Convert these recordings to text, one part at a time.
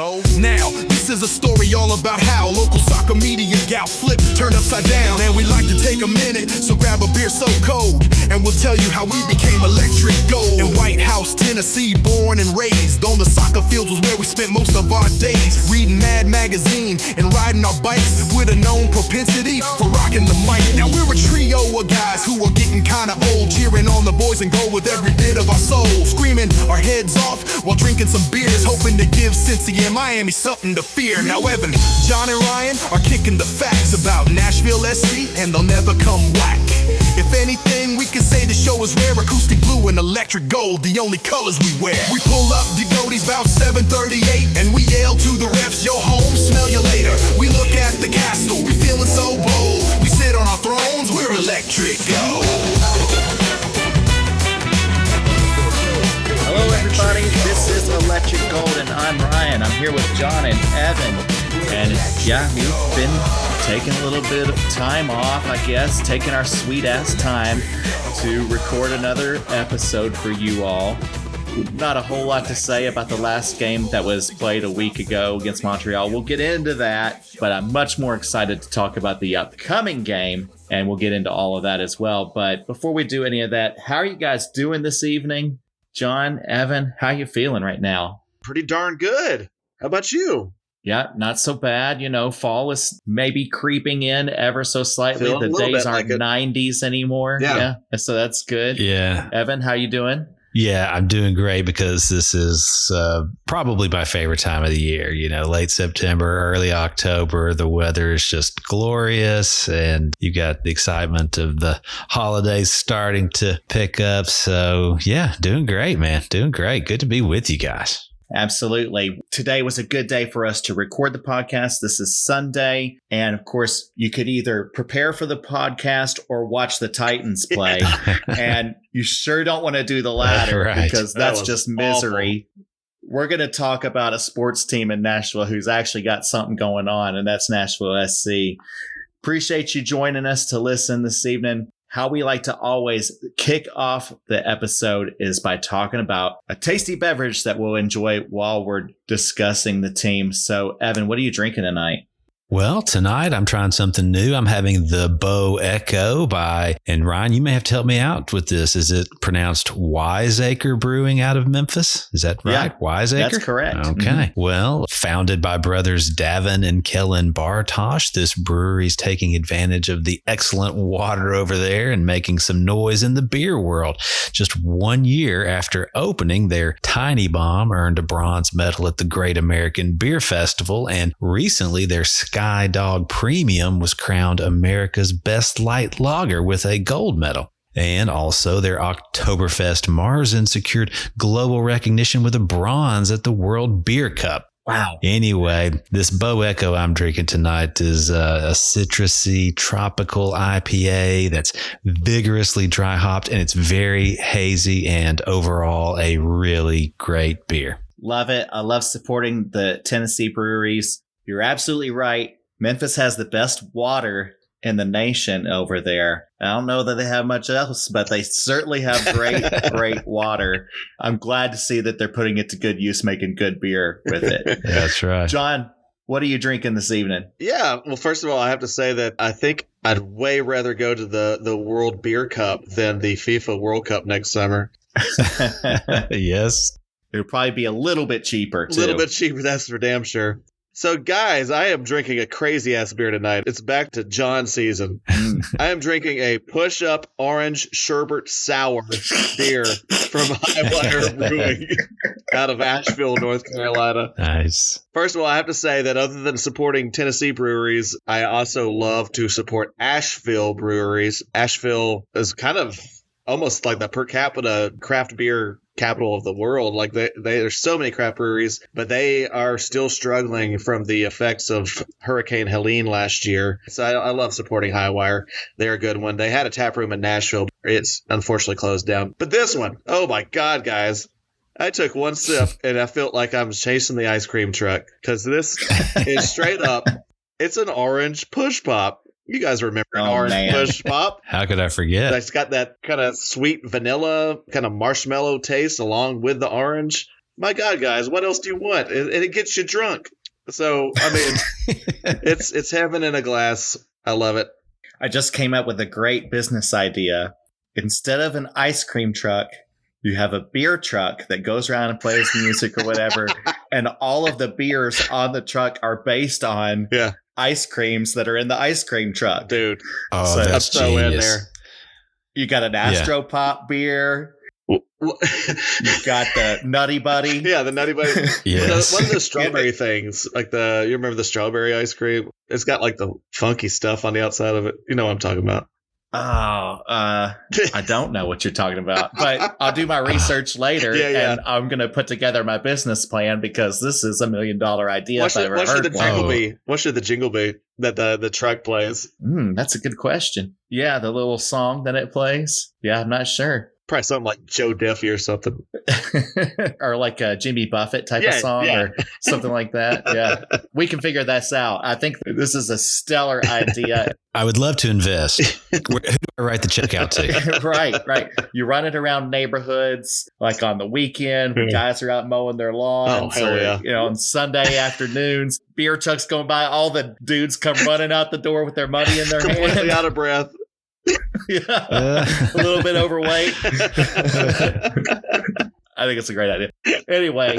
Oh, now, this is a story all about how local soccer media got flipped, turned upside down. And we like to take a minute, so grab a beer so cold, and we'll tell you how we became electric gold. In White House, Tennessee, born and raised on the soccer fields was where we spent most of our days. Reading Mad Magazine and riding our bikes with a known propensity for rocking the mic. Now we're a trio of guys who are getting kinda old, cheering on the boys and gold with every bit of our soul. Screaming our heads off while drinking some beers, hoping to give Cincy and Miami something to fear. Now Evan, John and Ryan are kicking the facts about Nashville SC, and they'll never come whack. If anything, we can say the show is rare. Acoustic blue and electric gold, the only colors we wear. We pull up the Goaties about 7:38, and we yell to the refs, yo home, smell you later. We look at the castle, we feeling so bold. We sit on our thrones, we're electric gold. Hello everybody, this is Electric Gold and I'm Ryan. I'm here with John and Evan. And yeah, we've been taking a little bit of time off, I guess, taking our sweet ass time to record another episode for you all. Not a whole lot to say about the last game that was played a week ago against Montreal. We'll get into that, but I'm much more excited to talk about the upcoming game, and we'll get into all of that as well. But before we do any of that, how are you guys doing this evening? John, Evan, how you feeling right now? Pretty darn good. How about you? Yeah, not so bad. You know, fall is maybe creeping in ever so slightly. Feeling the days aren't like 90s anymore. Yeah. So that's good. Yeah. Evan, how you doing? Yeah, I'm doing great because this is probably my favorite time of the year. You know, late September, early October, the weather is just glorious and you got the excitement of the holidays starting to pick up. So yeah, doing great, man. Doing great. Good to be with you guys. Absolutely. Today was a good day for us to record the podcast. This is Sunday. And of course, you could either prepare for the podcast or watch the Titans play. And you sure don't want to do the latter Right. because that's That just was misery. We're going to talk about a sports team in Nashville who's actually got something going on, and that's Nashville SC. Appreciate you joining us to listen this evening. How we like to always kick off the episode is by talking about a tasty beverage that we'll enjoy while we're discussing the team. So, Evan, what are you drinking tonight? Well, tonight I'm trying something new. I'm having the Bo Echo and Ryan, you may have to help me out with this. Is it pronounced Wiseacre Brewing out of Memphis? Is that right? Yeah, Wiseacre? that's correct. Okay. Mm-hmm. Well, founded by brothers Davin and Kellen Bartosh, this brewery is taking advantage of the excellent water over there and making some noise in the beer world. Just 1 year after opening, their Tiny Bomb earned a bronze medal at the Great American Beer Festival, and recently their Sky Dog Premium was crowned America's best light lager with a gold medal. And also their Oktoberfest Marzen secured global recognition with a bronze at the World Beer Cup. Wow. Anyway, this Bo Echo I'm drinking tonight is a citrusy tropical IPA that's vigorously dry hopped, and it's very hazy and overall a really great beer. Love it. I love supporting the Tennessee breweries. You're absolutely right. Memphis has the best water in the nation over there. I don't know that they have much else, but they certainly have great water. I'm glad to see that they're putting it to good use, making good beer with it. That's right. John, what are you drinking this evening? Yeah, well, first of all, I have to say that I think I'd way rather go to the World Beer Cup than the FIFA World Cup next summer. Yes. It'll probably be a little bit cheaper, too. A little bit cheaper, that's for damn sure. So, guys, I am drinking a crazy-ass beer tonight. It's back to John season. I am drinking a push-up orange sherbet sour beer from Highwire Brewing out of Asheville, North Carolina. Nice. First of all, I have to say that other than supporting Tennessee breweries, I also love to support Asheville breweries. Asheville is kind of almost like the per capita craft beer capital of the world. Like there's so many craft breweries, but they are still struggling from the effects of Hurricane Helene last year. So I love supporting Highwire. They're a good one. They had a tap room in Nashville. It's unfortunately closed down. But this one, oh my God, guys. I took one sip and I felt like I was chasing the ice cream truck because this is straight up. It's an orange push pop. You guys remember an orange push pop? How could I forget? It's got that kind of sweet vanilla, kind of marshmallow taste along with the orange. My God, guys, what else do you want? And it gets you drunk. So, I mean, it's heaven in a glass. I love it. I just came up with a great business idea. Instead of an ice cream truck, you have a beer truck that goes around and plays music or whatever, and all of the beers on the truck are based on ice creams that are in the ice cream truck. Dude. Oh, So that's throw in genius. there. You got an Astro Pop beer. You've got the Nutty Buddy. Yeah, the Nutty Buddy. Yes. One of the strawberry things, like you remember the strawberry ice cream? It's got like the funky stuff on the outside of it. You know what I'm talking about. Oh, I don't know what you're talking about, but I'll do my research later, and I'm going to put together my business plan because this is $1 million idea. What should the jingle be? What should the jingle be that the truck plays? That's a good question. Yeah, the little song that it plays. Yeah, I'm not sure. Probably something like Joe Diffie or something. Or like a Jimmy Buffett type of song or something like that. Yeah, we can figure this out. I think this is a stellar idea. I would love to invest. Who do I write the check out to? Right. You run it around neighborhoods, like on the weekend when guys are out mowing their lawns, on Sunday afternoons, beer trucks going by, all the dudes come running out the door with their money in their hand. Completely out of breath. A little bit overweight. I think it's a great idea. Anyway,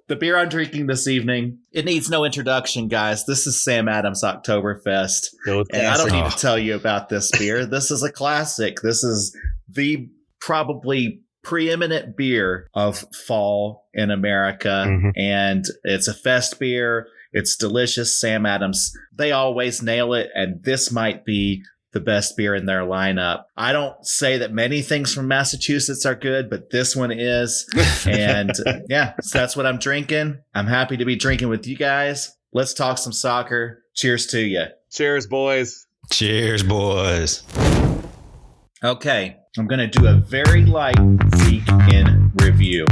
the beer I'm drinking this evening, it needs no introduction, guys. This is Sam Adams Oktoberfest. And I don't need to tell you about this beer. This is a classic. This is the probably preeminent beer of fall in America. Mm-hmm. And it's a fest beer. It's delicious. Sam Adams, they always nail it. And this might be the best beer in their lineup. I don't say that many things from Massachusetts are good, but this one is. And so that's what I'm drinking. I'm happy to be drinking with you guys. Let's talk some soccer. Cheers to you. Cheers, boys. Cheers, boys. Okay, I'm going to do a very light week in review.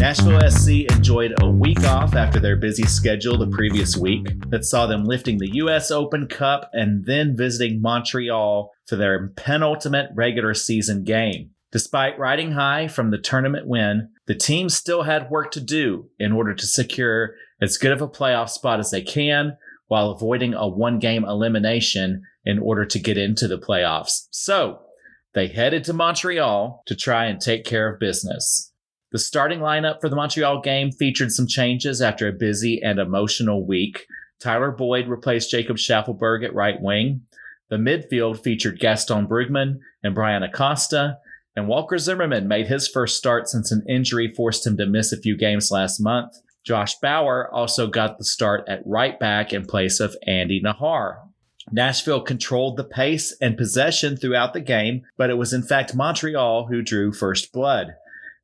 Nashville SC enjoyed a week off after their busy schedule the previous week that saw them lifting the U.S. Open Cup and then visiting Montreal for their penultimate regular season game. Despite riding high from the tournament win, the team still had work to do in order to secure as good of a playoff spot as they can while avoiding a one-game elimination in order to get into the playoffs. So, they headed to Montreal to try and take care of business. The starting lineup for the Montreal game featured some changes after a busy and emotional week. Tyler Boyd replaced Jacob Schaffelberg at right wing. The midfield featured Gaston Brugman and Brian Acosta, and Walker Zimmerman made his first start since an injury forced him to miss a few games last month. Josh Bauer also got the start at right back in place of Andy Nahar. Nashville controlled the pace and possession throughout the game, but it was in fact Montreal who drew first blood.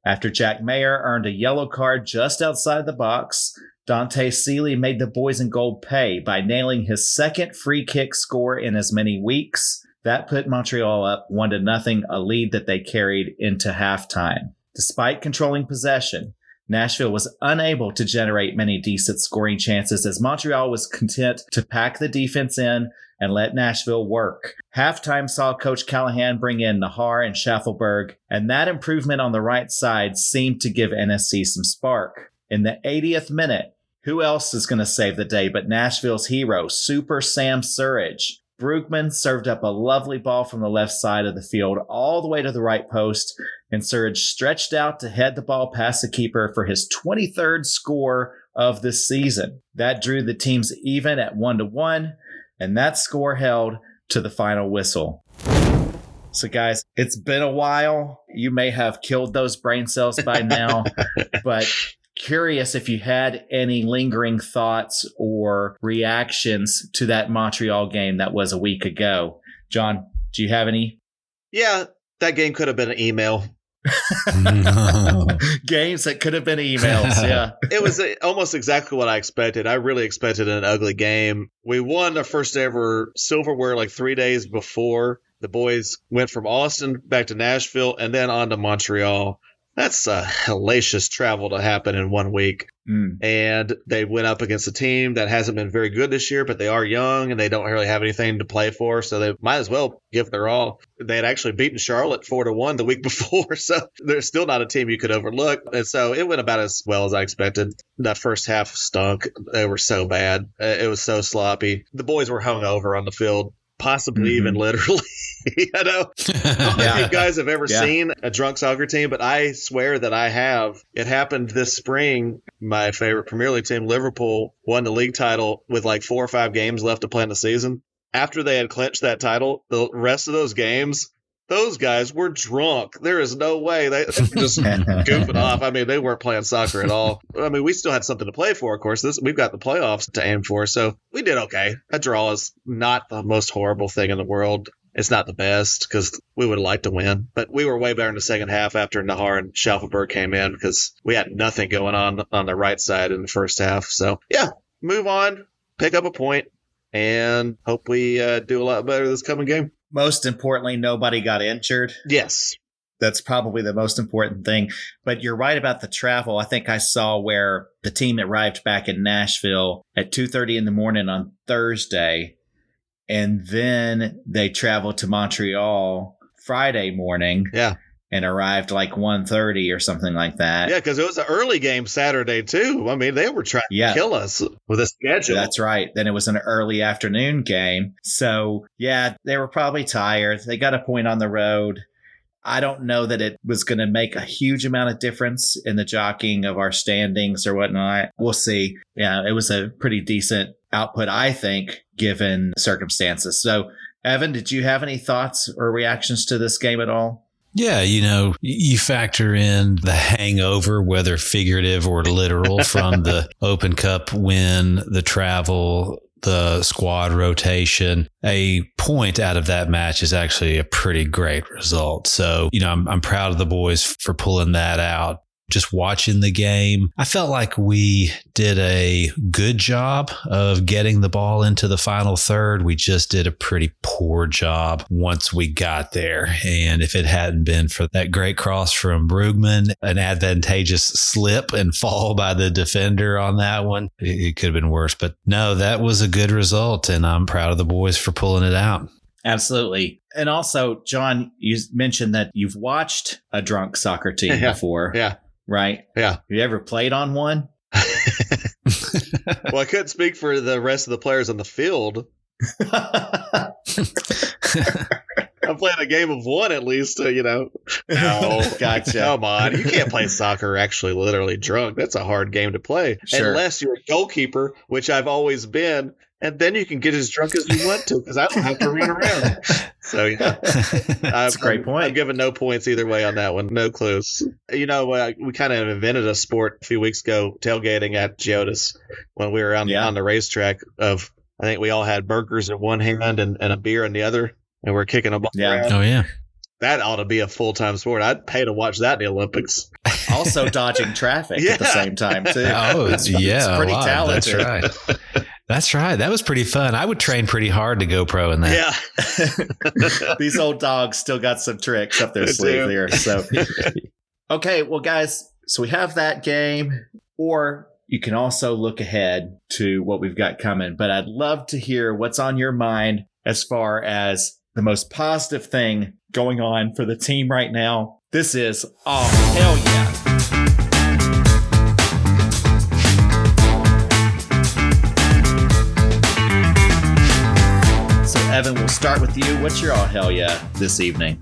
After Jack Mayer earned a yellow card just outside the box, Dante Seeley made the boys in gold pay by nailing his second free kick score in as many weeks. That put Montreal up 1-0, a lead that they carried into halftime. Despite controlling possession, Nashville was unable to generate many decent scoring chances as Montreal was content to pack the defense in and let Nashville work. Halftime saw Coach Callahan bring in Nahar and Schaffelberg, and that improvement on the right side seemed to give NSC some spark. In the 80th minute, who else is going to save the day but Nashville's hero, Super Sam Surridge? Brugman served up a lovely ball from the left side of the field all the way to the right post, and Surridge stretched out to head the ball past the keeper for his 23rd score of the season. That drew the teams even at 1-1, and that score held to the final whistle. So guys, it's been a while. You may have killed those brain cells by now, but curious if you had any lingering thoughts or reactions to that Montreal game that was a week ago. John, do you have any? Yeah, that game could have been an email. Games that could have been emails, yeah. It was almost exactly what I expected. I really expected an ugly game. We won our first ever silverware like 3 days before. The boys went from Austin back to Nashville and then on to Montreal. That's a hellacious travel to happen in 1 week. And they went up against a team that hasn't been very good this year, but they are young and they don't really have anything to play for. So they might as well give their all. They had actually beaten Charlotte 4-1 the week before. So they're still not a team you could overlook. And so it went about as well as I expected. That first half stunk. They were so bad. It was so sloppy. The boys were hung over on the field, possibly even literally. I know. I don't know if you guys have ever seen a drunk soccer team, but I swear that I have. It happened this spring. My favorite Premier League team, Liverpool, won the league title with like 4 or 5 games left to play in the season. After they had clinched that title, the rest of those games, those guys were drunk. There is no way. They were just goofing off. I mean, they weren't playing soccer at all. I mean, we still had something to play for, of course. We've got the playoffs to aim for, so we did okay. A draw is not the most horrible thing in the world. It's not the best because we would have liked to win, but we were way better in the second half after Nahar and Schalfenberg came in because we had nothing going on the right side in the first half. So, yeah, move on, pick up a point, and hope we do a lot better this coming game. Most importantly, nobody got injured. Yes. That's probably the most important thing. But you're right about the travel. I think I saw where the team arrived back in Nashville at 2:30 in the morning on Thursday. And then they traveled to Montreal Friday morning. Yeah. And arrived like 1:30 or something like that. Yeah, because it was an early game Saturday, too. I mean, they were trying to kill us with a schedule. That's right. Then it was an early afternoon game. So, yeah, they were probably tired. They got a point on the road. I don't know that it was going to make a huge amount of difference in the jockeying of our standings or whatnot. We'll see. Yeah, it was a pretty decent output, I think, given circumstances. So, Evan, did you have any thoughts or reactions to this game at all? Yeah, you factor in the hangover, whether figurative or literal, from the Open Cup win, the travel, the squad rotation. A point out of that match is actually a pretty great result. So, I'm proud of the boys for pulling that out. Just watching the game, I felt like we did a good job of getting the ball into the final third. We just did a pretty poor job once we got there. And if it hadn't been for that great cross from Brugman, an advantageous slip and fall by the defender on that one, it could have been worse. But no, that was a good result. And I'm proud of the boys for pulling it out. Absolutely. And also, John, you mentioned that you've watched a drunk soccer team before. Yeah. Right? Yeah. Have you ever played on one? Well, I couldn't speak for the rest of the players on the field. I played a game of one at least, No, gotcha. Come on. You can't play soccer actually literally drunk. That's a hard game to play. Sure. Unless you're a goalkeeper, which I've always been. And then you can get as drunk as you want to because I don't have to run around. So, yeah. That's a great point. I'm giving no points either way on that one. No clues. We kind of invented a sport a few weeks ago, tailgating at Geodis when we were on the racetrack of, I think we all had burgers in one hand and a beer in the other, and we're kicking a ball around. Oh, yeah. That ought to be a full-time sport. I'd pay to watch that in the Olympics. Also dodging traffic at the same time, too. Oh, it's pretty talented. That's right. That's right. That was pretty fun. I would train pretty hard to go pro in that. Yeah. These old dogs still got some tricks up their sleeve there. So, okay, well, guys, so we have that game, or you can also look ahead to what we've got coming. But I'd love to hear what's on your mind as far as the most positive thing going on for the team right now. This is, oh, hell yeah. Evan, we'll start with you. What's your all hell yeah this evening?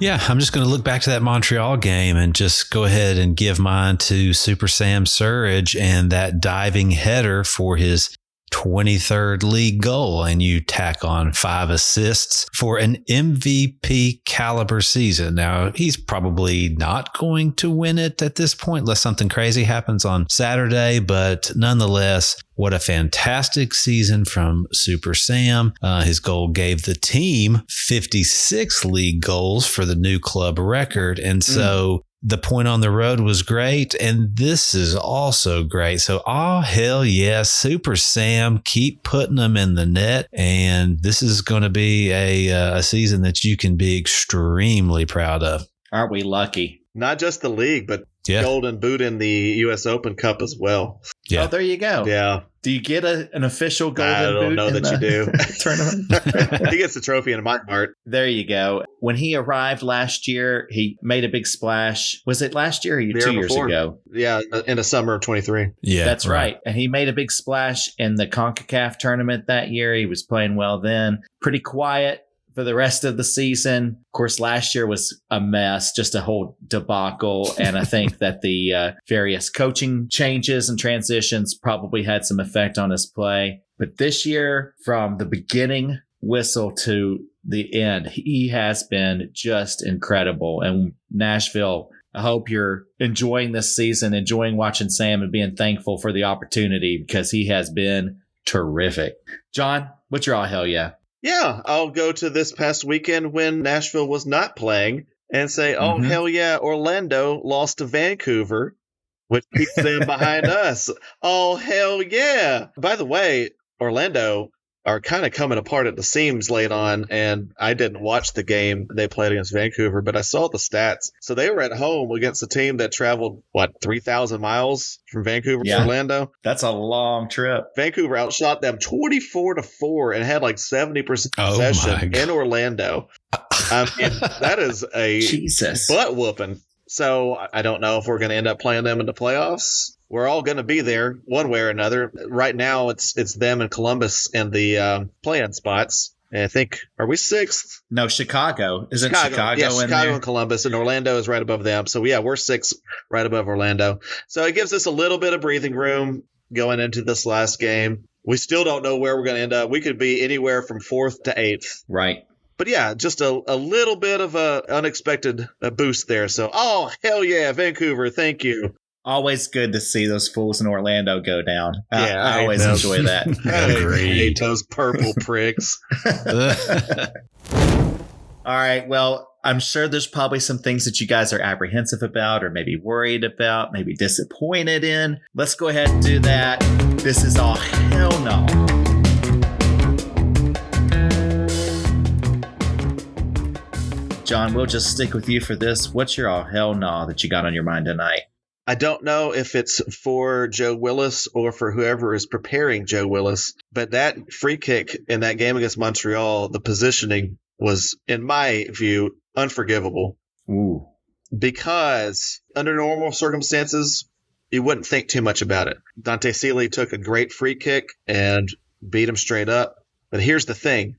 Yeah, I'm just going to look back to that Montreal game and just go ahead and give mine to Super Sam Surridge and that diving header for his 23rd league goal. And you tack on 5 assists for an MVP caliber season. Now, he's probably not going to win it at this point unless something crazy happens on Saturday. But nonetheless, what a fantastic season from Super Sam. His goal gave the team 56 league goals for the new club record. And so the point on the road was great. And this is also great. So, oh, hell yes, Super Sam, keep putting them in the net. And this is going to be a season that you can be extremely proud of. Aren't we lucky? not just the league, but Yeah. Golden Boot in the U.S. Open Cup as well. Yeah. Oh, there you go. Yeah. Do you get an official golden I don't boot know in that the you do. tournament? He gets the trophy in my heart. There you go. When he arrived last year, he made a big splash. Was it last year or The 2 year years before. ago? Yeah, in the summer of 23. Yeah. That's right. And he made a big splash in the CONCACAF tournament that year. He was playing well then. Pretty quiet for the rest of the season. Of course, last year was a mess, just a whole debacle. And I think that the various coaching changes and transitions probably had some effect on his play. But this year, from the beginning whistle to the end, he has been just incredible. And Nashville, I hope you're enjoying this season, enjoying watching Sam and being thankful for the opportunity because he has been terrific. John, what's your all hell yeah? Yeah, I'll go to this past weekend when Nashville was not playing and say, oh, hell yeah, Orlando lost to Vancouver, which keeps them behind us. Oh, hell yeah. By the way, Orlando are kind of coming apart at the seams late on, and I didn't watch the game they played against Vancouver, but I saw the stats. So they were at home against a team that traveled, 3,000 miles from Vancouver to Orlando? That's a long trip. Vancouver outshot them 24-4 and had 70% possession in Orlando. I mean, that is a butt whooping. So I don't know if we're going to end up playing them in the playoffs. We're all going to be there one way or another. Right now, it's them and Columbus in the play-in spots. And I think, are we sixth? No, Chicago. Isn't Chicago yeah, in Chicago there? and Columbus, and Orlando is right above them. So, yeah, we're sixth right above Orlando. So it gives us a little bit of breathing room going into this last game. We still don't know where we're going to end up. We could be anywhere from 4th to 8th. Right. But yeah, just a little bit of a unexpected boost there. So, oh, hell yeah, Vancouver, thank you. Always good to see those fools in Orlando go down. Yeah, I always enjoy that. I hate those purple pricks. All right. Well, I'm sure there's probably some things that you guys are apprehensive about or maybe worried about, maybe disappointed in. Let's go ahead and do that. This is all hell no. John, we'll just stick with you for this. What's your all hell no that you got on your mind tonight? I don't know if it's for Joe Willis or for whoever is preparing Joe Willis, but that free kick in that game against Montreal, the positioning was, in my view, unforgivable. Ooh. Because under normal circumstances, you wouldn't think too much about it. Dante Seeley took a great free kick and beat him straight up. But here's the thing.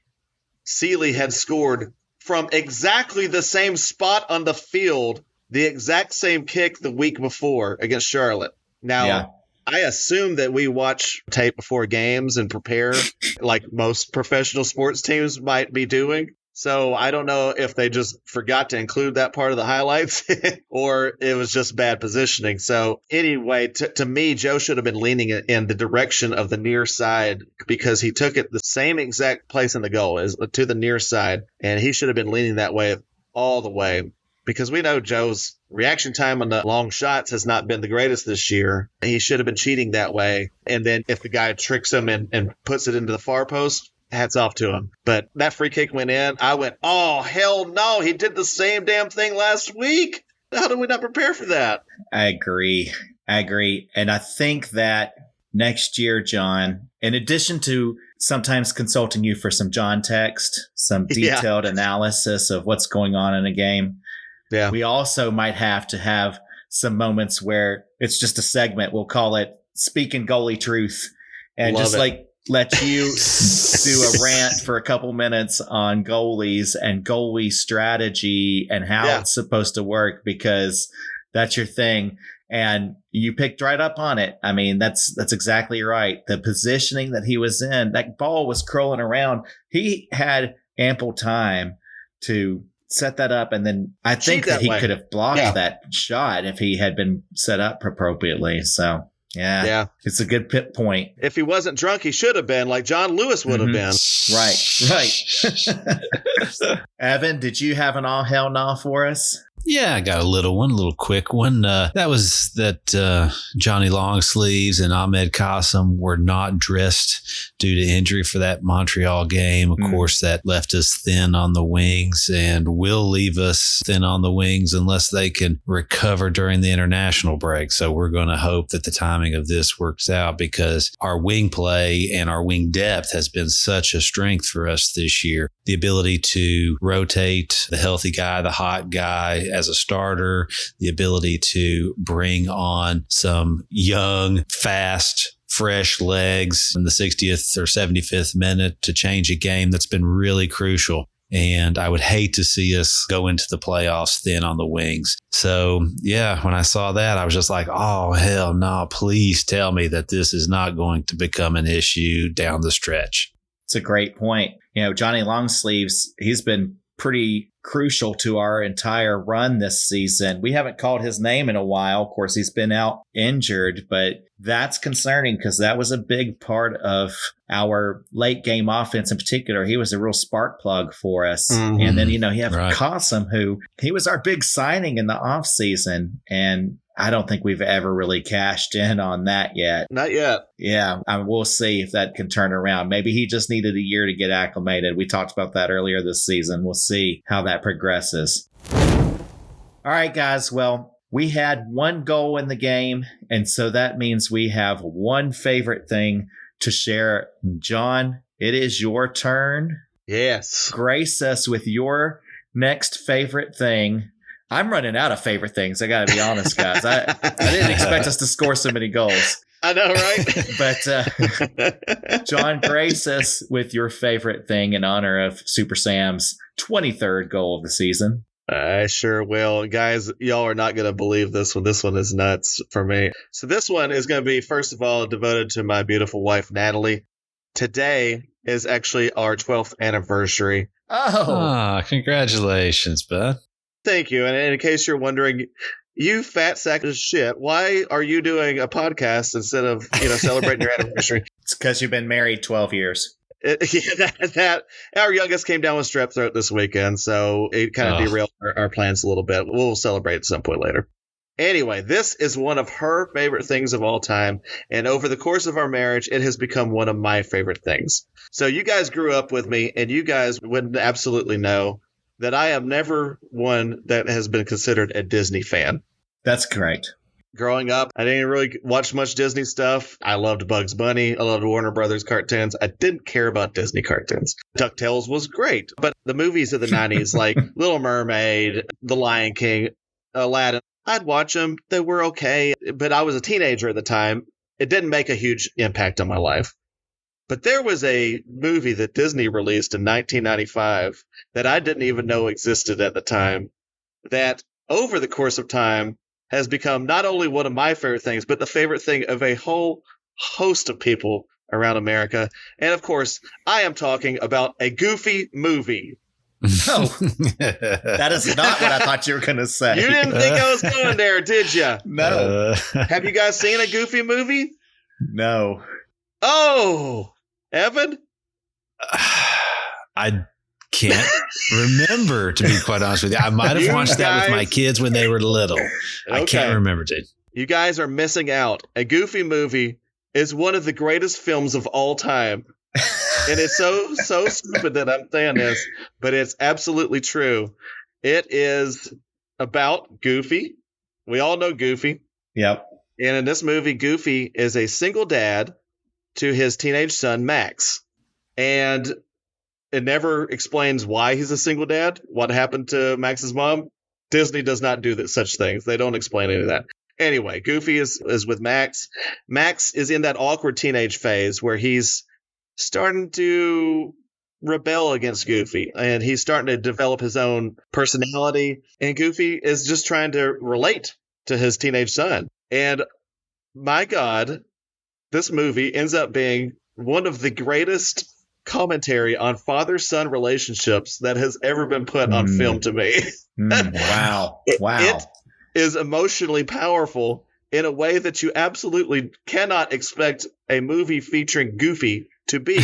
Seeley had scored from exactly the same spot on the field, the exact same kick the week before against Charlotte. Now, I assume that we watch tape before games and prepare like most professional sports teams might be doing. So I don't know if they just forgot to include that part of the highlights or it was just bad positioning. So anyway, to me, Joe should have been leaning in the direction of the near side because he took it the same exact place in the goal as to the near side. And he should have been leaning that way all the way. Because we know Joe's reaction time on the long shots has not been the greatest this year. He should have been cheating that way. And then if the guy tricks him and puts it into the far post, hats off to him. But that free kick went in. I went, oh, hell no. He did the same damn thing last week. How did we not prepare for that? I agree. And I think that next year, John, in addition to sometimes consulting you for some John text, some detailed analysis of what's going on in a game, we also might have to have some moments where it's just a segment. We'll call it Speaking Goalie Truth. And let you do a rant for a couple minutes on goalies and goalie strategy and how it's supposed to work because that's your thing. And you picked right up on it. I mean, that's exactly right. The positioning that he was in, that ball was curling around. He had ample time to set that up. And then I think that he could have blocked that shot if he had been set up appropriately. So, yeah, it's a good point. If he wasn't drunk, he should have been like John Lewis would have been. Right. Evan, did you have an all hell no for us? Yeah, I got a little quick one. That was that Johnny Longsleeves and Ahmed Qasim were not dressed due to injury for that Montreal game. Of course, that left us thin on the wings and will leave us thin on the wings unless they can recover during the international break. So we're going to hope that the timing of this works out, because our wing play and our wing depth has been such a strength for us this year. The ability to rotate the healthy guy, the hot guy as a starter, the ability to bring on some young, fast, fresh legs in the 60th or 75th minute to change a game that's been really crucial. And I would hate to see us go into the playoffs thin on the wings. So, yeah, when I saw that, I was just like, oh, hell no, please tell me that this is not going to become an issue down the stretch. It's a great point. Johnny Longsleeves, he's been pretty crucial to our entire run this season. We haven't called his name in a while. Of course, he's been out injured, but that's concerning because that was a big part of our late game offense in particular. He was a real spark plug for us. Mm-hmm. And then, you have Qasim, who he was our big signing in the offseason. And I don't think we've ever really cashed in on that yet. Not yet. Yeah, we'll see if that can turn around. Maybe he just needed a year to get acclimated. We talked about that earlier this season. We'll see how that progresses. All right, guys. Well, we had one goal in the game, and so that means we have one favorite thing to share. John, it is your turn. Yes. Grace us with your next favorite thing. I'm running out of favorite things. I got to be honest, guys. I didn't expect us to score so many goals. I know, right? But John, grace us with your favorite thing in honor of Super Sam's 23rd goal of the season. I sure will. Guys, y'all are not going to believe this one. This one is nuts for me. So this one is going to be, first of all, devoted to my beautiful wife, Natalie. Today is actually our 12th anniversary. Oh, congratulations, bud. Thank you. And in case you're wondering, you fat sack of shit, why are you doing a podcast instead of, celebrating your anniversary? It's because you've been married 12 years. That our youngest came down with strep throat this weekend, so it kind of derailed our plans a little bit. We'll celebrate at some point later. Anyway, this is one of her favorite things of all time, and over the course of our marriage, it has become one of my favorite things. So you guys grew up with me, and you guys would absolutely know that I am never one that has been considered a Disney fan. That's correct. Growing up, I didn't really watch much Disney stuff. I loved Bugs Bunny. I loved Warner Brothers cartoons. I didn't care about Disney cartoons. DuckTales was great, but the movies of the 90s, like Little Mermaid, The Lion King, Aladdin, I'd watch them. They were okay, but I was a teenager at the time. It didn't make a huge impact on my life. But there was a movie that Disney released in 1995 that I didn't even know existed at the time, that over the course of time has become not only one of my favorite things, but the favorite thing of a whole host of people around America. And of course, I am talking about a Goofy movie. No, that is not what I thought you were going to say. You didn't think I was going there, did you? No. Have you guys seen a Goofy movie? No. Oh, Evan? I can't remember, to be quite honest with you. I might have watched that with my kids when they were little. Okay. I can't remember, dude. You guys are missing out. A Goofy movie is one of the greatest films of all time. And it's so stupid that I'm saying this, but it's absolutely true. It is about Goofy. We all know Goofy. Yep. And in this movie, Goofy is a single dad to his teenage son, Max. And it never explains why he's a single dad, what happened to Max's mom. Disney does not do such things. They don't explain any of that. Anyway, Goofy is with Max. Max is in that awkward teenage phase where he's starting to rebel against Goofy, and he's starting to develop his own personality. And Goofy is just trying to relate to his teenage son. And my God, this movie ends up being one of the greatest commentary on father-son relationships that has ever been put on film to me. Wow. It is emotionally powerful in a way that you absolutely cannot expect a movie featuring Goofy to be.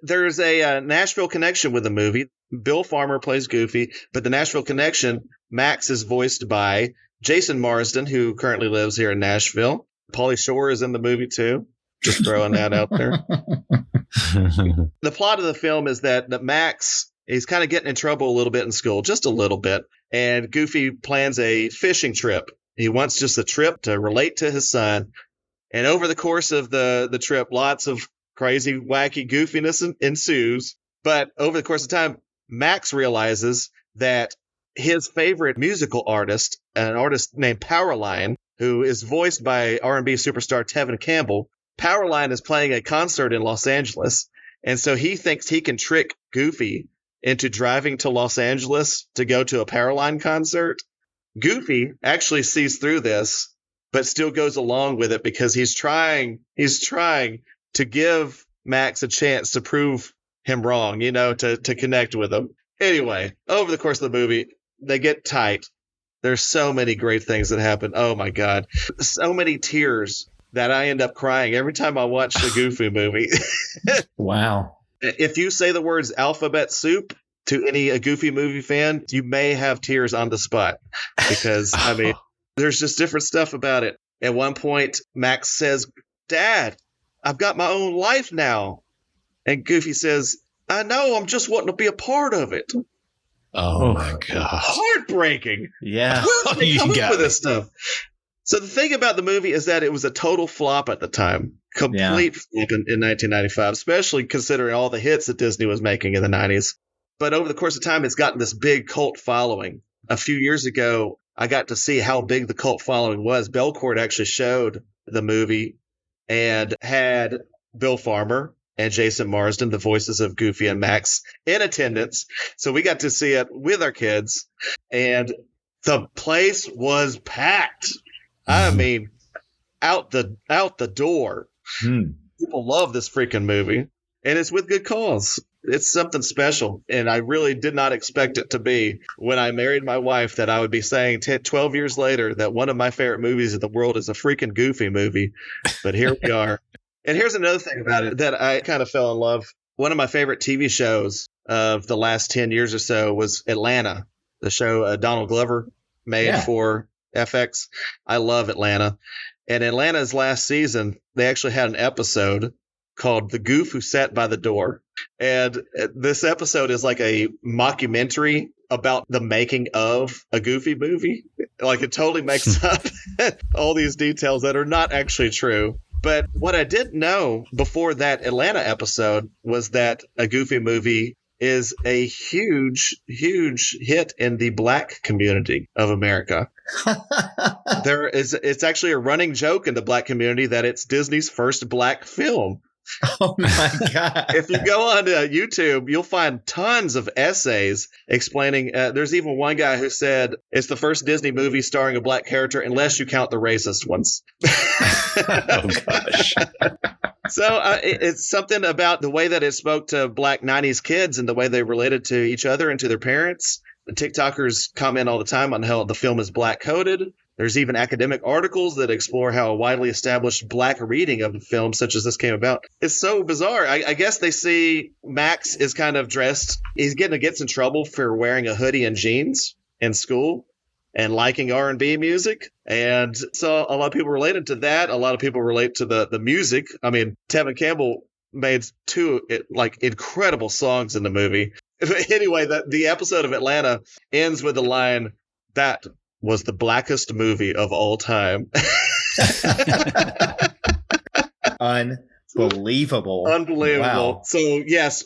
There's a Nashville connection with the movie. Bill Farmer plays Goofy, but the Nashville connection, Max is voiced by Jason Marsden, who currently lives here in Nashville. Pauly Shore is in the movie too. Just throwing that out there. The plot of the film is that Max, he's kind of getting in trouble a little bit in school, just a little bit. And Goofy plans a fishing trip. He wants just a trip to relate to his son. And over the course of the trip, lots of crazy, wacky goofiness ensues. But over the course of time, Max realizes that his favorite musical artist, an artist named Powerline, who is voiced by R&B superstar Tevin Campbell, Powerline is playing a concert in Los Angeles. And so he thinks he can trick Goofy into driving to Los Angeles to go to a Powerline concert. Goofy actually sees through this, but still goes along with it because he's trying to give Max a chance to prove him wrong, to connect with him. Anyway, over the course of the movie, they get tight. There's so many great things that happen. Oh my God. So many tears that I end up crying every time I watch the Goofy movie. Wow. If you say the words alphabet soup to any Goofy movie fan, you may have tears on the spot because, there's just different stuff about it. At one point, Max says, "Dad, I've got my own life now." And Goofy says, "I know, I'm just wanting to be a part of it." Oh my God. Heartbreaking. Yeah. Where did they You come up got with me. this stuff? So the thing about the movie is that it was a total flop at the time. Complete flop in 1995, especially considering all the hits that Disney was making in the 90s. But over the course of time, it's gotten this big cult following. A few years ago, I got to see how big the cult following was. Belcourt actually showed the movie and had Bill Farmer and Jason Marsden, the voices of Goofy and Max, in attendance. So we got to see it with our kids, and the place was packed. I mean, out the door. People love this freaking movie, and it's with good cause. It's something special, and I really did not expect it to be when I married my wife that I would be saying 12 years later that one of my favorite movies in the world is a freaking Goofy movie. But here we are. And here's another thing about it that I kind of fell in love. One of my favorite TV shows of the last 10 years or so was Atlanta, the show Donald Glover made for FX. I love Atlanta. And Atlanta's last season, they actually had an episode called The Goof Who Sat by the Door. And this episode is like a mockumentary about the making of a Goofy movie. Like it totally makes up all these details that are not actually true. But what I didn't know before that Atlanta episode was that a Goofy movie is a huge, huge hit in the Black community of America. It's actually a running joke in the Black community that it's Disney's first Black film. Oh my God. If you go on YouTube, you'll find tons of essays explaining. There's even one guy who said it's the first Disney movie starring a Black character, unless you count the racist ones. Oh gosh. So it's something about the way that it spoke to Black 90s kids and the way they related to each other and to their parents. The TikTokers comment all the time on how the film is Black coded. There's even academic articles that explore how a widely established Black reading of the film, such as this, came about. It's so bizarre. I guess they see Max is kind of dressed. He's gets in trouble for wearing a hoodie and jeans in school and liking R&B music. And so a lot of people related to that. A lot of people relate to the music. I mean, Tevin Campbell made two incredible songs in the movie. But anyway, the episode of Atlanta ends with the line, "That was the blackest movie of all time." Unbelievable. Unbelievable. Wow. So, yes,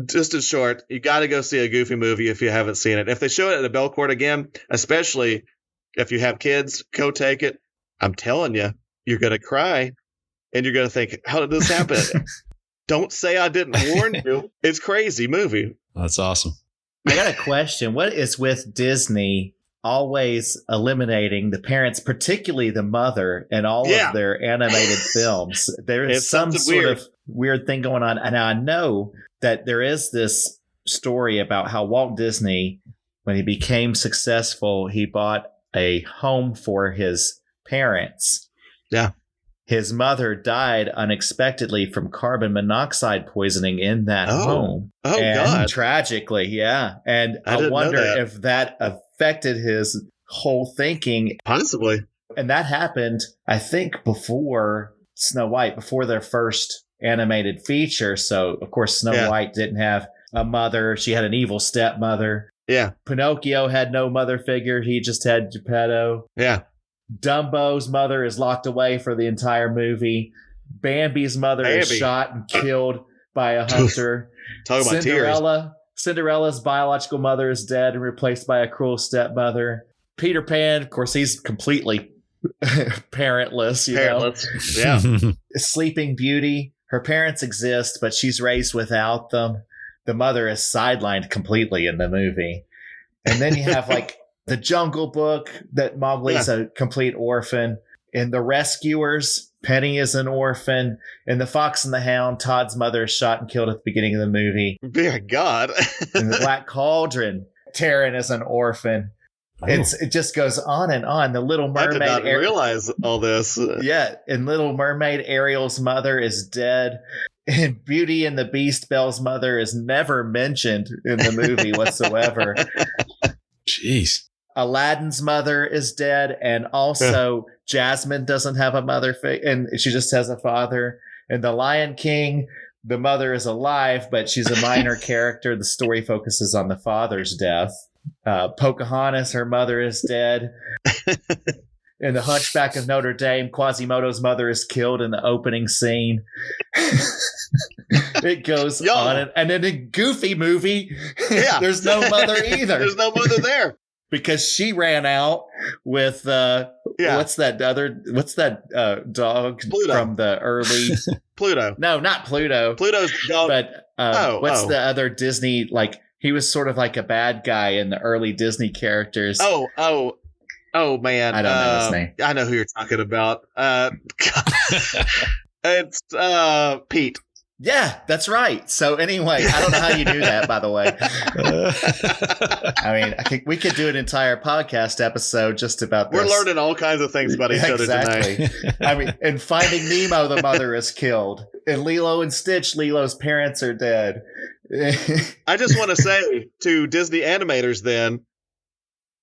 just in short, you got to go see a Goofy movie if you haven't seen it. If they show it at the Belcourt again, especially if you have kids, go take it. I'm telling you, you're going to cry and you're going to think, how did this happen? Don't say I didn't warn you. It's crazy movie. That's awesome. I got a question. What is with Disney always eliminating the parents, particularly the mother, in all of their animated films? There is some sort of weird thing going on. And I know that there is this story about how Walt Disney, when he became successful, he bought a home for his parents. Yeah. his mother died unexpectedly from carbon monoxide poisoning in that home. Oh, and God. Tragically, yeah. And I I didn't know wonder that. if that affected his whole thinking. Possibly. And that happened, I think, before Snow White, before their first animated feature. So, of course, Snow White didn't have a mother. She had an evil stepmother. Yeah. Pinocchio had no mother figure. He just had Geppetto. Yeah. Dumbo's mother is locked away for the entire movie. Bambi's mother is shot and killed by a hunter. Talk about tears. Cinderella's biological mother is dead and replaced by a cruel stepmother. Peter Pan, of course, he's completely parentless. You know? Yeah. Sleeping Beauty, her parents exist, but she's raised without them. The mother is sidelined completely in the movie. And then you have like the Jungle Book, that Mowgli's a complete orphan. In The Rescuers, Penny is an orphan. In The Fox and the Hound, Todd's mother is shot and killed at the beginning of the movie. Dear God. In The Black Cauldron, Taran is an orphan. It just goes on and on. The Little Mermaid. I did not realize all this. Yeah. In Little Mermaid, Ariel's mother is dead. In Beauty and the Beast, Belle's mother is never mentioned in the movie whatsoever. Jeez. Aladdin's mother is dead, and also Jasmine doesn't have a mother, and she just has a father. In The Lion King, the mother is alive, but she's a minor character. The story focuses on the father's death. Pocahontas, her mother is dead. In The Hunchback of Notre Dame, Quasimodo's mother is killed in the opening scene. It goes on. And in a Goofy movie, there's no mother either. There's no mother there. Because she ran out with what's that dog Pluto. from the early Pluto. No, not Pluto. Pluto's the dog. But what's the other Disney, like, he was sort of like a bad guy in the early Disney characters. Oh man. I don't know his name. I know who you're talking about. It's Pete. Yeah, that's right. So anyway, I don't know how you knew that, by the way. I mean, I think we could do an entire podcast episode just about this. We're learning all kinds of things about each other tonight. I mean, in Finding Nemo, the mother is killed. In Lilo and Stitch, Lilo's parents are dead. I just want to say to Disney animators then,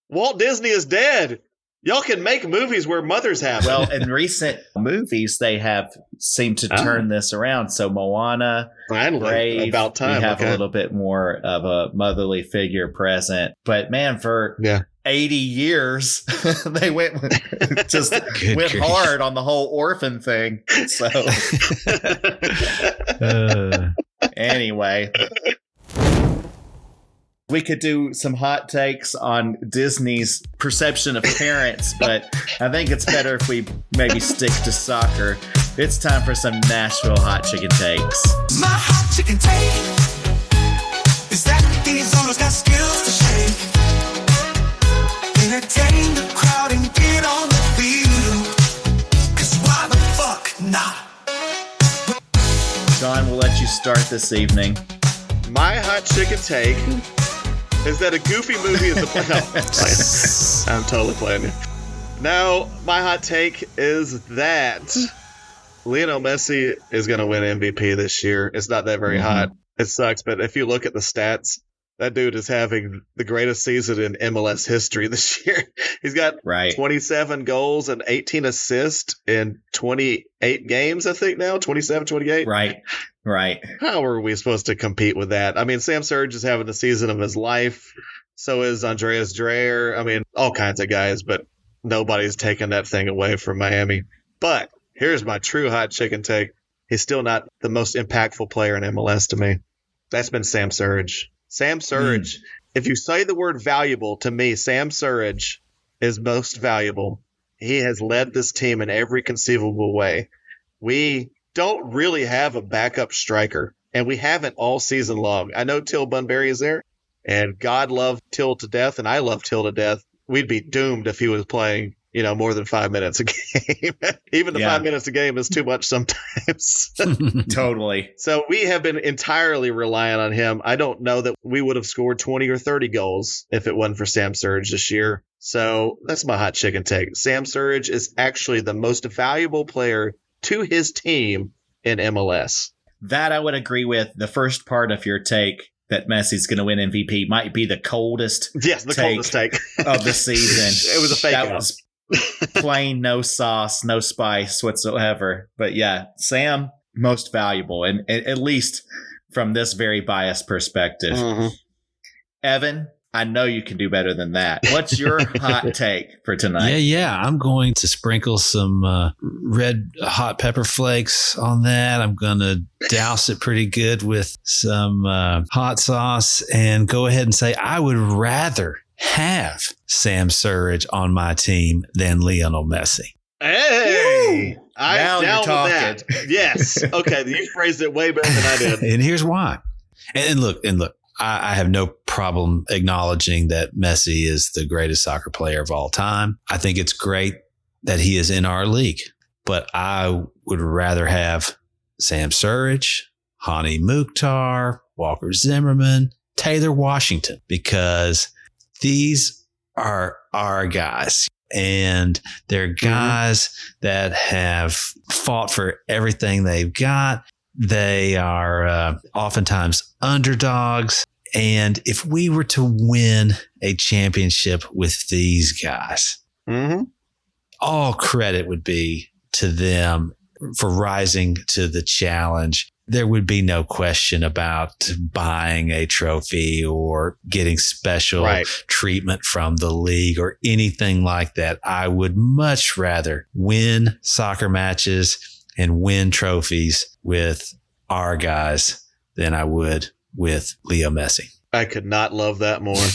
Walt Disney is dead. Y'all can make movies where mothers happen. Well, in recent movies, they have seemed to turn this around. So Moana, finally, Brave, about time. We have a little bit more of a motherly figure present. But man, for 80 years, they went hard on the whole orphan thing. So anyway. We could do some hot takes on Disney's perception of parents, but I think it's better if we maybe stick to soccer. It's time for some Nashville hot chicken takes. My hot chicken take is that these owners got skills to shake, entertain the crowd and get on the field. 'Cause why the fuck not? John, we'll let you start this evening. My hot chicken take is that a Goofy movie is a play. No, I'm totally playing it. No, my hot take is that Lionel Messi is going to win MVP this year. It's not that very hot. It sucks, but if you look at the stats, that dude is having the greatest season in MLS history this year. He's got 27 goals and 18 assists in 28 games, I think now. 27, 28. Right. How are we supposed to compete with that? I mean, Sam Surridge is having the season of his life. So is Andreas Dreyer. I mean, all kinds of guys, but nobody's taking that thing away from Miami. But here's my true hot chicken take. He's still not the most impactful player in MLS to me. That's been Sam Surridge. Sam Surridge. If you say the word valuable, to me, Sam Surridge is most valuable. He has led this team in every conceivable way. We don't really have a backup striker, and we haven't all season long. I know Till Bunbury is there, and God loved Till to death, and I love Till to death. We'd be doomed if he was playing, more than 5 minutes a game. Even the 5 minutes a game is too much sometimes. Totally. So we have been entirely reliant on him. I don't know that we would have scored 20 or 30 goals if it wasn't for Sam Surridge this year. So that's my hot chicken take. Sam Surridge is actually the most valuable player to his team in MLS. That I would agree with. The first part of your take that Messi's going to win MVP might be the coldest Coldest take of the season. It was a fake That out. was plain, no sauce, no spice whatsoever. But yeah, Sam, most valuable, and at least from this very biased perspective. Mm-hmm. Evan, I know you can do better than that. What's your hot take for tonight? Yeah. I'm going to sprinkle some red hot pepper flakes on that. I'm going to douse it pretty good with some hot sauce and go ahead and say I would rather have Sam Surridge on my team than Lionel Messi. Hey, Now I'm you're down talking. with that. Yes. Okay, you phrased it way better than I did. And here's why. And look, I have no problem acknowledging that Messi is the greatest soccer player of all time. I think it's great that he is in our league, but I would rather have Sam Surridge, Hani Mukhtar, Walker Zimmerman, Taylor Washington, because these are our guys. And they're guys that have fought for everything they've got. They are oftentimes underdogs. And if we were to win a championship with these guys, all credit would be to them for rising to the challenge. There would be no question about buying a trophy or getting special treatment from the league or anything like that. I would much rather win soccer matches and win trophies with our guys than I would with Leo Messi. I could not love that more.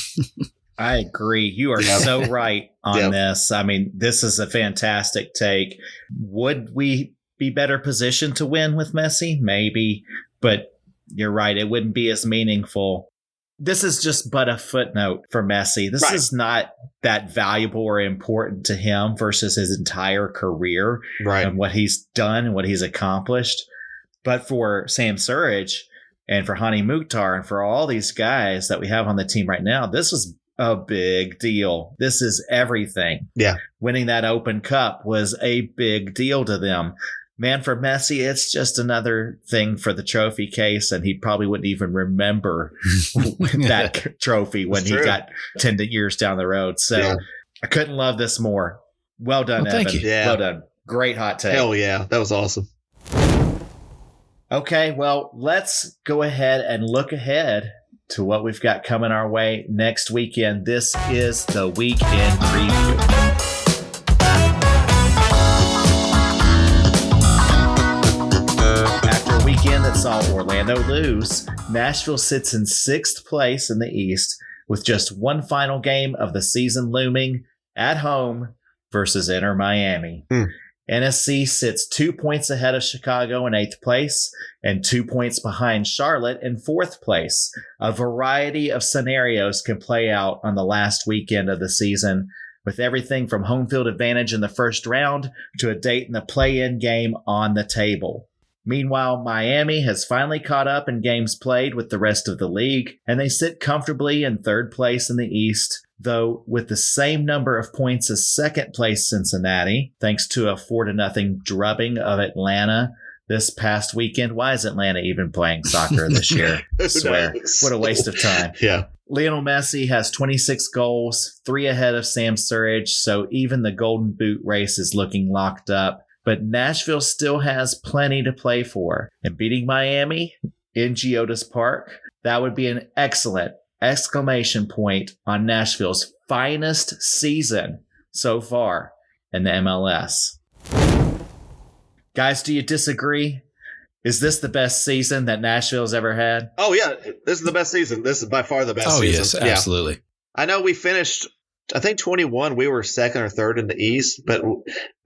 I agree. You are so right on this. I mean, this is a fantastic take. Would we be better positioned to win with Messi? Maybe, but you're right. It wouldn't be as meaningful. This is just but a footnote for Messi. This is not that valuable or important to him versus his entire career and what he's done and what he's accomplished. But for Sam Surridge and for Hani Mukhtar and for all these guys that we have on the team right now, this was a big deal. This is everything. Yeah. Winning that Open Cup was a big deal to them. Man, for Messi, it's just another thing for the trophy case, and he probably wouldn't even remember that trophy when he got 10 years down the road. So I couldn't love this more. Well done, Evan. Thank you. Yeah. Well done. Great hot take. Hell yeah. That was awesome. Okay, well, let's go ahead and look ahead to what we've got coming our way next weekend. This is the weekend preview. After a weekend that saw Orlando lose, Nashville sits in 6th place in the East with just one final game of the season looming at home versus Inter Miami. NSC sits 2 points ahead of Chicago in 8th place and 2 points behind Charlotte in 4th place. A variety of scenarios can play out on the last weekend of the season, with everything from home field advantage in the first round to a date in the play-in game on the table. Meanwhile, Miami has finally caught up in games played with the rest of the league, and they sit comfortably in 3rd place in the East, though with the same number of points as 2nd place Cincinnati, thanks to a 4-0 drubbing of Atlanta this past weekend. Why is Atlanta even playing soccer this year? I swear. What a waste of time. Yeah. Lionel Messi has 26 goals, 3 ahead of Sam Surridge, so even the Golden Boot race is looking locked up. But Nashville still has plenty to play for. And beating Miami in Geodis Park, that would be an excellent exclamation point on Nashville's finest season so far in the MLS. Guys, do you disagree? Is this the best season that Nashville's ever had? Oh, yeah. This is the best season. This is by far the best season. Oh, yes, absolutely. I know we finished, I think 21, we were 2nd or 3rd in the East, but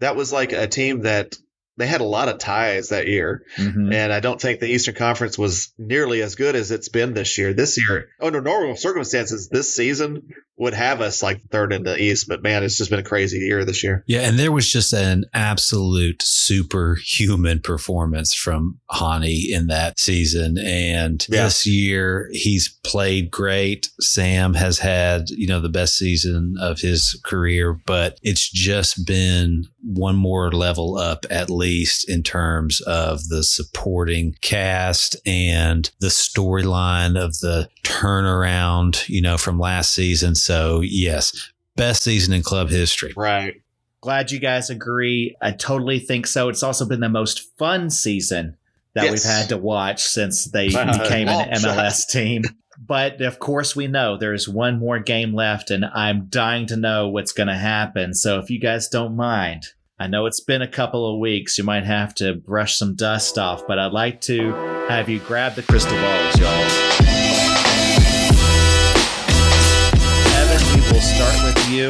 that was like a team that they had a lot of ties that year. And I don't think the Eastern Conference was nearly as good as it's been this year. This year, under normal circumstances, this season would have us like 3rd in the East. But man, it's just been a crazy year this year. Yeah, and there was just an absolute superhuman performance from Hani in that season. And this year, he's played great. Sam has had, the best season of his career, but it's just been one more level up at least least in terms of the supporting cast and the storyline of the turnaround, from last season. So yes, best season in club history. Right. Glad you guys agree. I totally think so. It's also been the most fun season that we've had to watch since they became an MLS team. But of course, we know there's one more game left, and I'm dying to know what's going to happen. So if you guys don't mind, I know it's been a couple of weeks. You might have to brush some dust off, but I'd like to have you grab the crystal balls, y'all. Evan, we will start with you.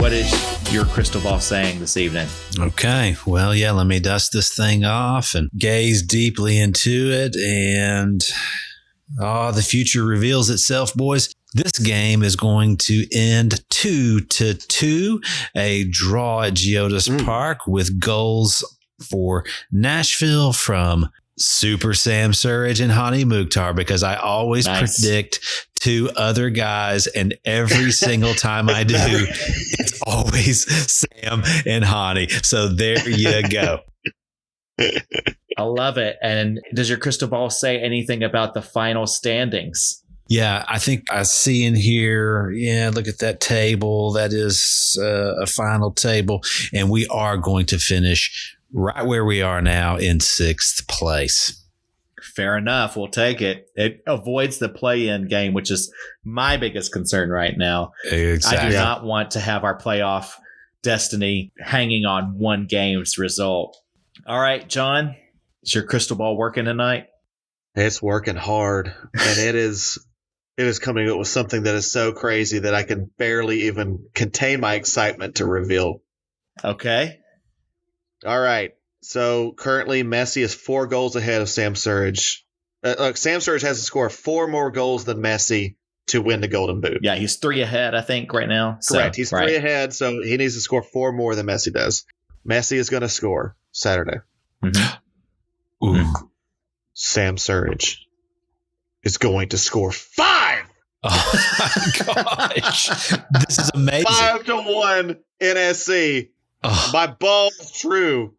What is your crystal ball saying this evening? Okay. Well, yeah, let me dust this thing off and gaze deeply into it. And the future reveals itself, boys. This game is going to end 2-2, a draw at Geodis Park with goals for Nashville from Super Sam Surridge and Hani Mukhtar, because I always predict two other guys, and every single time I do, it's always Sam and Hani. So there you go. I love it. And does your crystal ball say anything about the final standings? Yeah, I think I see in here, look at that table. That is a final table. And we are going to finish right where we are now in 6th place. Fair enough. We'll take it. It avoids the play-in game, which is my biggest concern right now. Exactly. I do not want to have our playoff destiny hanging on one game's result. All right, John, is your crystal ball working tonight? It's working hard, and it is coming up with something that is so crazy that I can barely even contain my excitement to reveal. Okay. All right. So currently, Messi is 4 goals ahead of Sam Surridge. Sam Surridge has to score 4 more goals than Messi to win the Golden Boot. Yeah, he's 3 ahead, I think, right now. Correct. He's 3 ahead, so he needs to score 4 more than Messi does. Messi is going to score Saturday. Mm-hmm. Ooh. Sam Surridge is going to score 5. Oh my gosh. This is amazing. 5-1 NSC. Oh. My ball is true.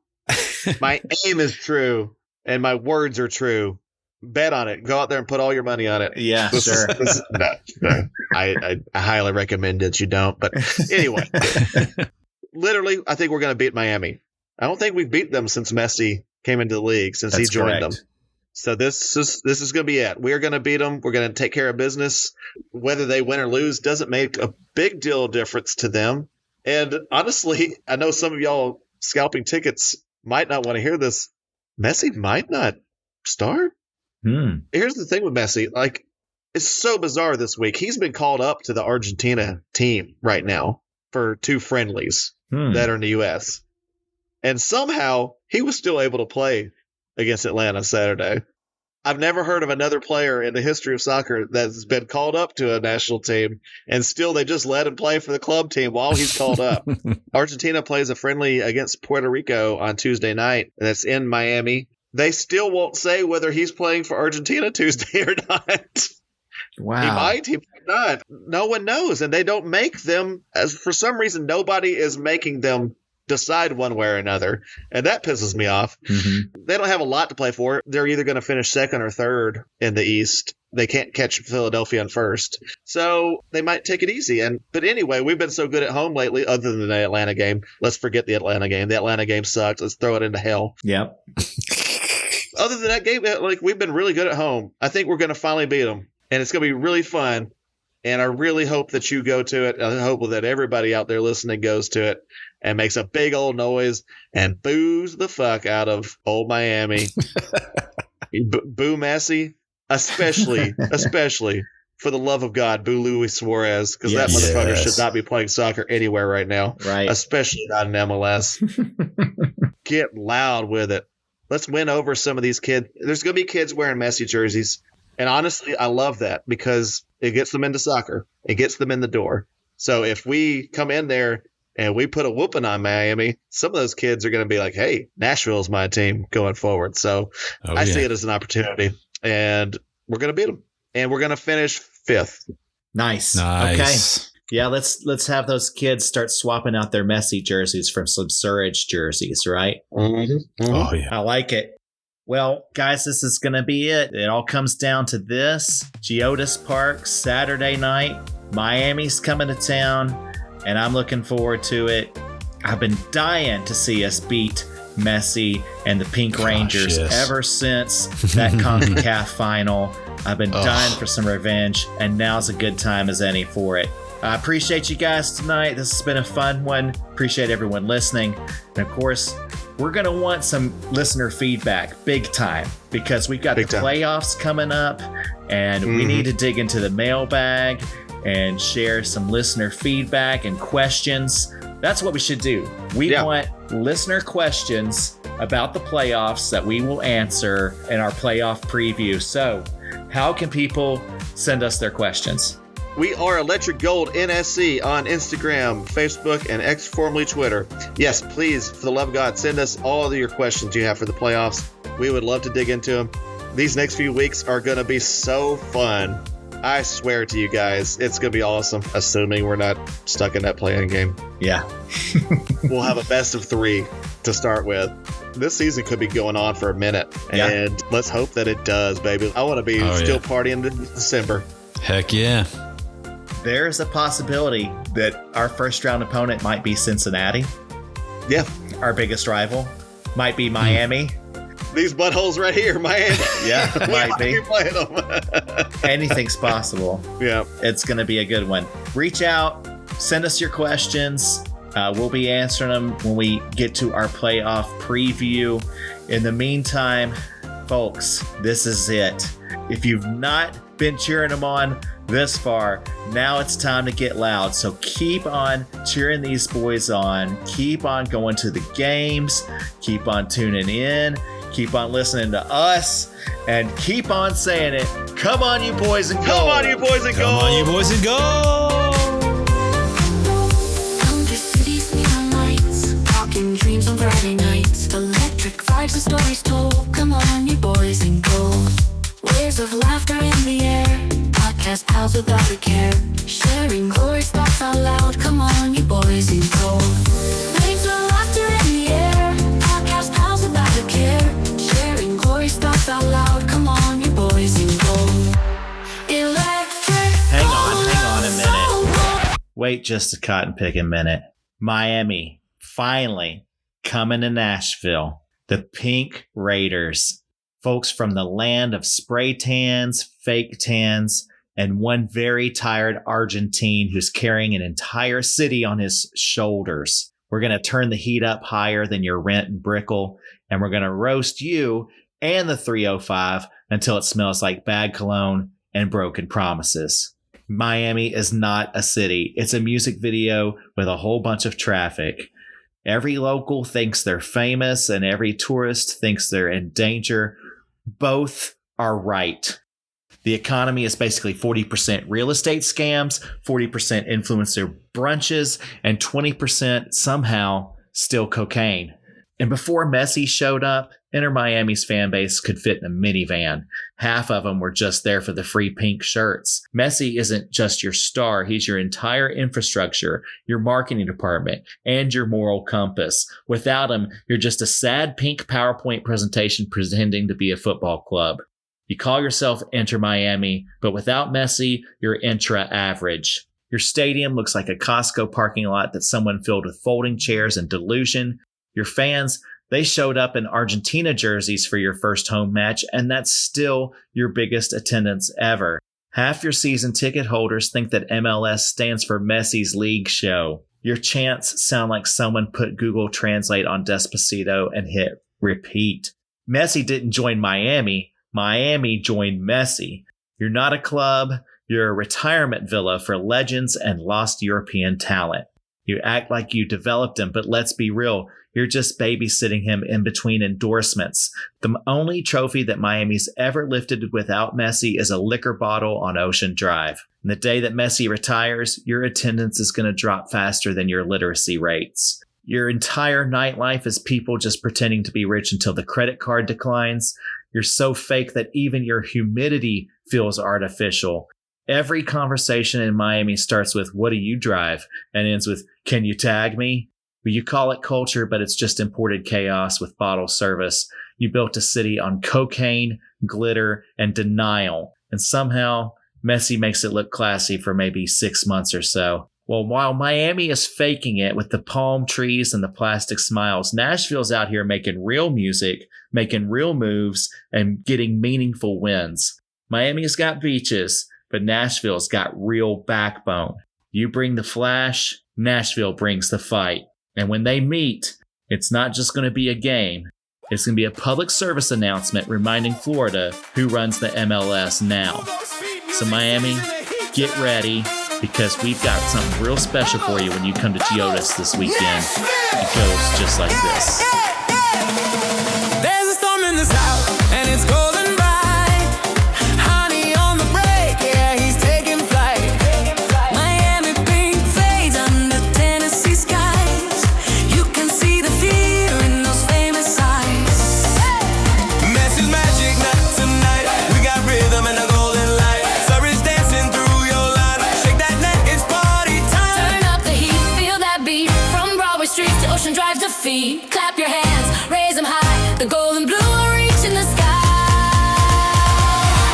My aim is true. And my words are true. Bet on it. Go out there and put all your money on it. Yeah, sure. No. I highly recommend that you don't. But anyway, literally, I think we're going to beat Miami. I don't think we've beat them since Messi came into the league, since he joined them. So this is going to be it. We're going to beat them. We're going to take care of business. Whether they win or lose doesn't make a big deal of difference to them. And honestly, I know some of y'all scalping tickets might not want to hear this. Messi might not start. Here's the thing with Messi. Like, it's so bizarre this week. He's been called up to the Argentina team right now for 2 friendlies that are in the U.S. And somehow he was still able to play against Atlanta Saturday. I've never heard of another player in the history of soccer that's been called up to a national team, and still they just let him play for the club team while he's called up. Argentina plays a friendly against Puerto Rico on Tuesday night, and that's in Miami. They still won't say whether he's playing for Argentina Tuesday or not. Wow. He might not. No one knows, and they don't make them. As for some reason, nobody is making them decide one way or another, and that pisses me off. They don't have a lot to play for. They're either going to finish 2nd or 3rd in the East. They can't catch Philadelphia in 1st, so they might take it easy. But anyway, we've been so good at home lately, other than the Atlanta game. Let's forget the Atlanta game. The Atlanta game sucked. Let's throw it into hell. Yep. Other than that game, we've been really good at home. I think we're going to finally beat them, and it's going to be really fun. And I really hope that you go to it. I hope that everybody out there listening goes to it and makes a big old noise and boos the fuck out of old Miami. Boo Messi, especially for the love of God, boo Luis Suarez, because that motherfucker should not be playing soccer anywhere right now, right? Especially not in MLS. Get loud with it. Let's win over some of these kids. There's going to be kids wearing Messi jerseys. And honestly, I love that because it gets them into soccer. It gets them in the door. So if we come in there and we put a whooping on Miami, some of those kids are going to be like, hey, Nashville's my team going forward. So I see it as an opportunity, and we're going to beat them. And we're going to finish 5th. Nice. Okay. Yeah, let's have those kids start swapping out their Messi jerseys from some Surridge jerseys, right? Mm-hmm. Mm-hmm. Oh, yeah. I like it. Well, guys, this is going to be it. It all comes down to this. Geodis Park, Saturday night. Miami's coming to town, and I'm looking forward to it. I've been dying to see us beat Messi and the Pink Rangers ever since that CONCACAF final. I've been dying for some revenge, and now's a good time as any for it. I appreciate you guys tonight. This has been a fun one. Appreciate everyone listening. And of course, we're going to want some listener feedback big time because we've got the playoffs coming up, and we need to dig into the mailbag and share some listener feedback and questions. That's what we should do. We want listener questions about the playoffs that we will answer in our playoff preview. So how can people send us their questions? We are Electric Gold NSC on Instagram, Facebook, and X, formerly Twitter. Yes, please, for the love of God, send us all of your questions you have for the playoffs. We would love to dig into them. These next few weeks are going to be so fun. I swear to you guys, it's going to be awesome, assuming we're not stuck in that play-in game. Yeah. We'll have a best of 3 to start with. This season could be going on for a minute, and let's hope that it does, baby. I want to be still partying in December. Heck yeah. There's a possibility that our first round opponent might be Cincinnati. Yeah. Our biggest rival might be Miami. These buttholes right here, Miami. Yeah, might be. Playing them. Anything's possible. Yeah. It's going to be a good one. Reach out. Send us your questions. We'll be answering them when we get to our playoff preview. In the meantime, folks, this is it. If you've not been cheering them on this far, now it's time to get loud. So keep on cheering these boys on. Keep on going to the games. Keep on tuning in. Keep on listening to us. And keep on saying it. Come on, you boys and gold. Come on, you boys and gold. Come on, you boys and gold. Under cities, neon lights, talking dreams on Friday nights. Electric vibes and stories told. Come on, you boys and gold. Waves of laughter in the air. Podcast pals without a care. Sharing glorious thoughts out loud. Come on, you boys and gold. Waves of laughter in the air. Podcast pals without a care. Sharing glorious thoughts out loud. Come on, you boys and gold. Electric. Hang on a minute. Wait just a cotton picking minute. Miami, finally coming to Nashville. The Pink Raiders. Folks from the land of spray tans, fake tans, and one very tired Argentine who's carrying an entire city on his shoulders. We're going to turn the heat up higher than your rent in Brickell, and we're going to roast you and the 305 until it smells like bad cologne and broken promises. Miami is not a city. It's a music video with a whole bunch of traffic. Every local thinks they're famous, and every tourist thinks they're in danger. Both are right. The economy is basically 40% real estate scams, 40% influencer brunches, and 20% somehow still cocaine. And before Messi showed up, Inter Miami's fan base could fit in a minivan. Half of them were just there for the free pink shirts. Messi isn't just your star. He's your entire infrastructure, your marketing department, and your moral compass. Without him, you're just a sad pink PowerPoint presentation pretending to be a football club. You call yourself Inter Miami, but without Messi, you're intra-average. Your stadium looks like a Costco parking lot that someone filled with folding chairs and delusion. Your fans, they showed up in Argentina jerseys for your first home match, and that's still your biggest attendance ever. Half your season ticket holders think that MLS stands for Messi's League Show. Your chants sound like someone put Google Translate on Despacito and hit repeat. Messi didn't join Miami. Miami joined Messi. You're not a club. You're a retirement villa for legends and lost European talent. You act like you developed him, but let's be real. You're just babysitting him in between endorsements. The only trophy that Miami's ever lifted without Messi is a liquor bottle on Ocean Drive. And the day that Messi retires, your attendance is going to drop faster than your literacy rates. Your entire nightlife is people just pretending to be rich until the credit card declines. You're so fake that even your humidity feels artificial. Every conversation in Miami starts with, what do you drive? And ends with, can you tag me? You call it culture, but it's just imported chaos with bottle service. You built a city on cocaine, glitter, and denial. And somehow, Messi makes it look classy for maybe 6 months or so. Well, while Miami is faking it with the palm trees and the plastic smiles, Nashville's out here making real music, making real moves, and getting meaningful wins. Miami's got beaches, but Nashville's got real backbone. You bring the flash, Nashville brings the fight. And when they meet, it's not just going to be a game. It's going to be a public service announcement reminding Florida who runs the MLS now. So Miami, get ready, because we've got something real special for you when you come to Geodis this weekend. It goes just like this. There's a storm in the south, and it's cold and bright. Honey on the break, yeah, he's taking flight. Miami pink fades under Tennessee skies. You can see the fear in those famous eyes. Messi's magic night tonight. We got rhythm and a golden light. Surridge dancing through your line. Shake that neck, it's party time. Turn up the heat, feel that beat. From Broadway Street to Ocean Drive to feet. Clap your hands, raise them high. The gold and blue are reaching the sky.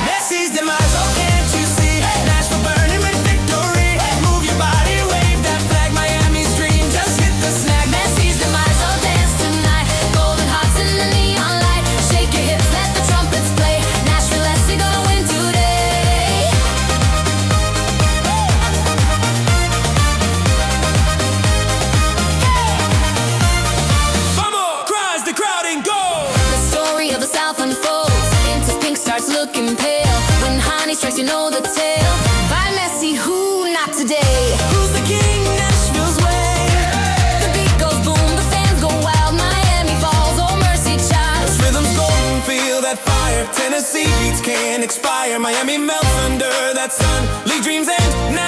Messi's demise, oh can't you see? Nashville burning with victory. Move your body, wave that flag. Miami's dream, just hit the snag. Messi's demise, oh dance tonight. Golden hearts in the neon light. Shake your hips, let the trumpets play. Nashville, let's see, gonna win today. Vamos, cries the crowd in gold. The story of the South unfolds. Into pink starts looking pale. When honey strikes, you know the tale. By Messi, who not today? Who's the king? Nashville's way. The beat goes boom, the fans go wild. Miami falls, oh mercy child. This rhythm's golden, feel that fire. Tennessee beats can't expire. Miami melts under that sun. League dreams end now.